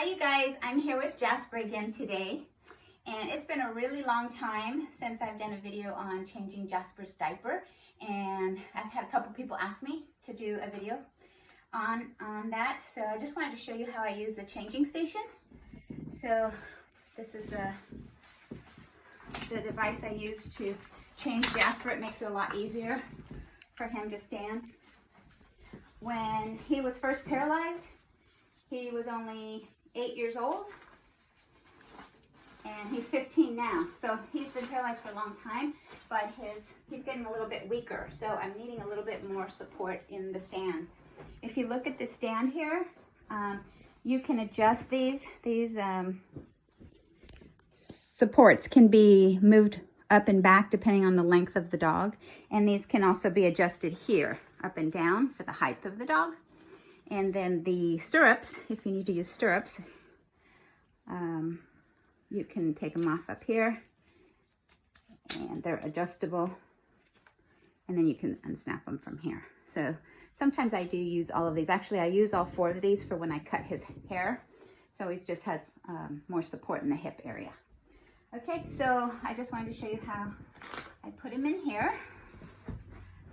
Hi you guys, I'm here with Jasper again today, and it's been a really long time since I've done a video on changing Jasper's diaper, and I've had a couple people ask me to do a video on that, so I just wanted to show you how I use the changing station. So this is the device I use to change Jasper. It makes it a lot easier for him to stand. When he was first paralyzed, he was only 8 years old, and he's 15 now. So he's been paralyzed for a long time, but he's getting a little bit weaker. So I'm needing a little bit more support in the stand. If you look at the stand here, you can adjust these supports can be moved up and back depending on the length of the dog, and these can also be adjusted here up and down for the height of the dog. And then the stirrups, if you need to use stirrups, you can take them off up here, and they're adjustable, and then you can unsnap them from here. So sometimes I do use all of these. Actually, I use all 4 of these for when I cut his hair, so he just has more support in the hip area. Okay, so I just wanted to show you how I put him in here.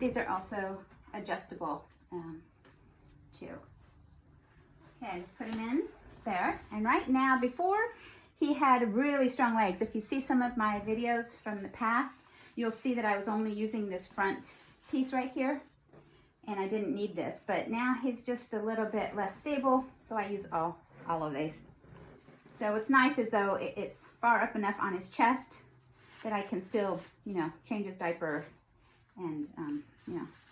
These are also adjustable too. Okay, I just put him in there. And right now, before he had really strong legs, if you see some of my videos from the past, you'll see that I was only using this front piece right here, and I didn't need this. But now he's just a little bit less stable, so I use all of these. So what's nice is though it's far up enough on his chest that I can still, change his diaper and,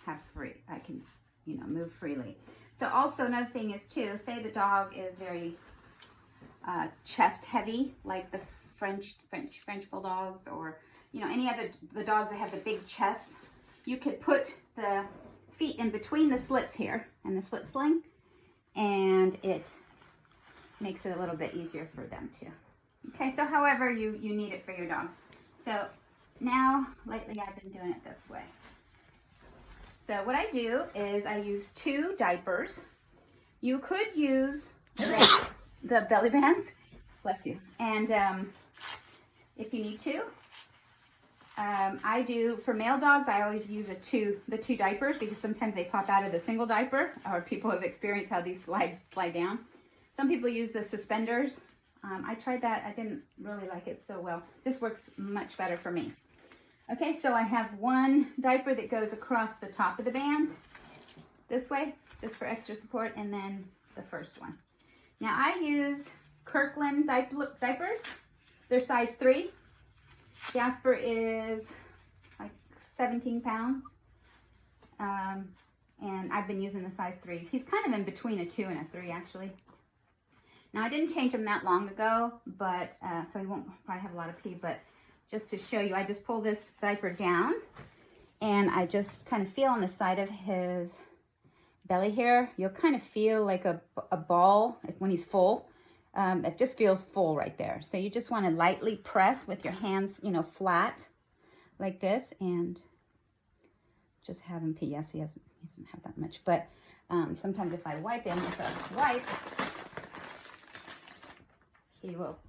I can, move freely. So also another thing is too, say the dog is very chest heavy, like the French bulldogs, or any other the dogs that have the big chests. You could put the feet in between the slits here and the slit sling, and it makes it a little bit easier for them too. Okay, so however you need it for your dog. So now lately I've been doing it this way. So what I do is I use 2 diapers. You could use the belly bands, bless you, and if you need to. I do, for male dogs, I always use the two diapers, because sometimes they pop out of the single diaper, or people have experienced how these slide down. Some people use the suspenders. I tried that. I didn't really like it so well. This works much better for me. Okay, so I have 1 diaper that goes across the top of the band this way, just for extra support, and then the first one. Now I use Kirkland diapers. They're size 3. Jasper is like 17 pounds, and I've been using the size 3s. He's kind of in between a 2 and a 3 actually. Now I didn't change him that long ago, but so he won't probably have a lot of pee, but just to show you, I just pull this diaper down, and I just kind of feel on the side of his belly here. You'll kind of feel like a ball when he's full. It just feels full right there. So you just want to lightly press with your hands, flat like this, and just have him pee. Yes, he doesn't have that much, but sometimes if I wipe him with a wipe, he will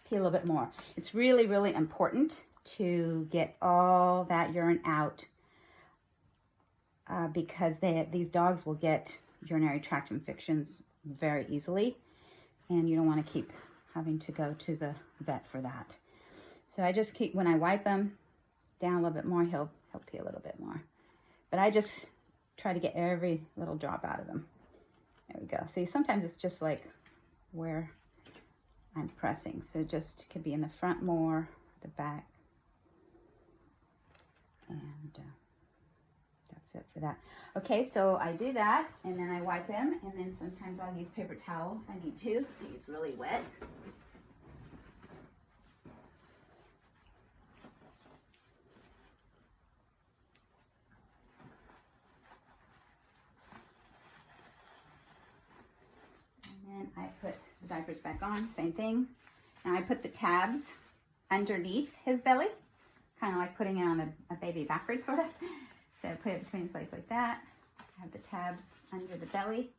pee a little bit more. It's really, really important to get all that urine out because these dogs will get urinary tract infections very easily, and you don't want to keep having to go to the vet for that. So I just keep, when I wipe him down a little bit more, he'll pee a little bit more. But I just try to get every little drop out of him. There we go. See, sometimes it's just like where I'm pressing, so just could be in the front more, the back, and that's it for that. Okay, so I do that, and then I wipe him, and then sometimes I'll use paper towel if I need to. He's really wet. And then I put the diapers back on, same thing. Now I put the tabs underneath his belly, kind of like putting it on a baby backwards, sort of. So I put it between his legs like that. I have the tabs under the belly.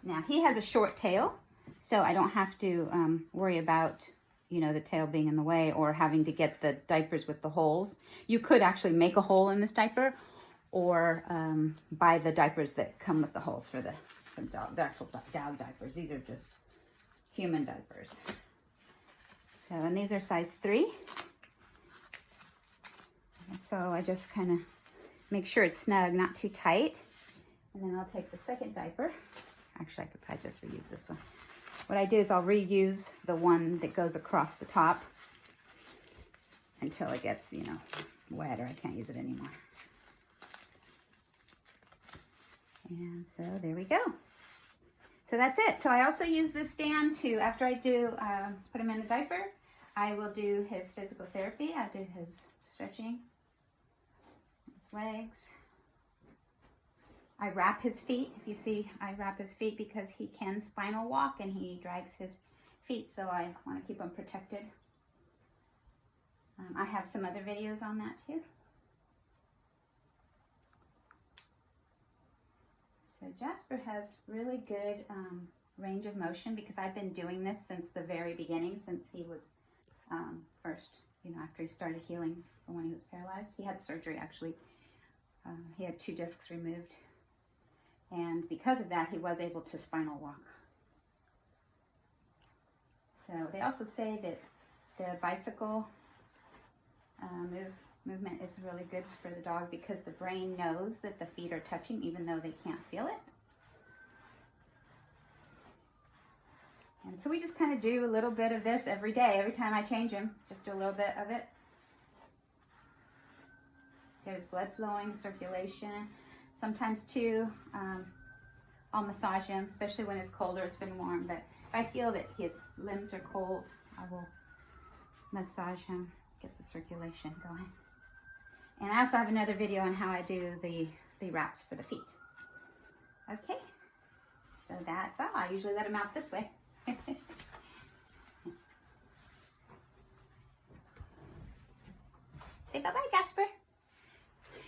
Now he has a short tail, So I don't have to worry about, you know, the tail being in the way or having to get the diapers with the holes. You could actually make a hole in this diaper or buy the diapers that come with the holes for the dog, the actual dog diapers. These are just human diapers. So, and these are size 3. And so I just kind of make sure it's snug, not too tight. And then I'll take the second diaper. Actually, I could probably just reuse this one. What I do is I'll reuse the one that goes across the top until it gets, you know, wet or I can't use it anymore. And so there we go. So that's it. So I also use this stand to, after I do put him in the diaper, I will do his physical therapy. I do his stretching, his legs. I wrap his feet. If you see, I wrap his feet because he can spinal walk and he drags his feet, so I want to keep him protected. I have some other videos on that too. So Jasper has really good range of motion because I've been doing this since the very beginning, since he was first, you know, after he started healing from when he was paralyzed. He had surgery actually. He had 2 discs removed. And because of that, he was able to spinal walk. So they also say that the bicycle movement is really good for the dog because the brain knows that the feet are touching even though they can't feel it. And so we just kind of do a little bit of this every day. Every time I change him, just do a little bit of it. Get his blood flowing, circulation. Sometimes too, I'll massage him, especially when it's colder. It's been warm, but if I feel that his limbs are cold, I will massage him, get the circulation going. And I also have another video on how I do the wraps for the feet. Okay, so that's all. I usually let him out this way. Say bye-bye, Jasper.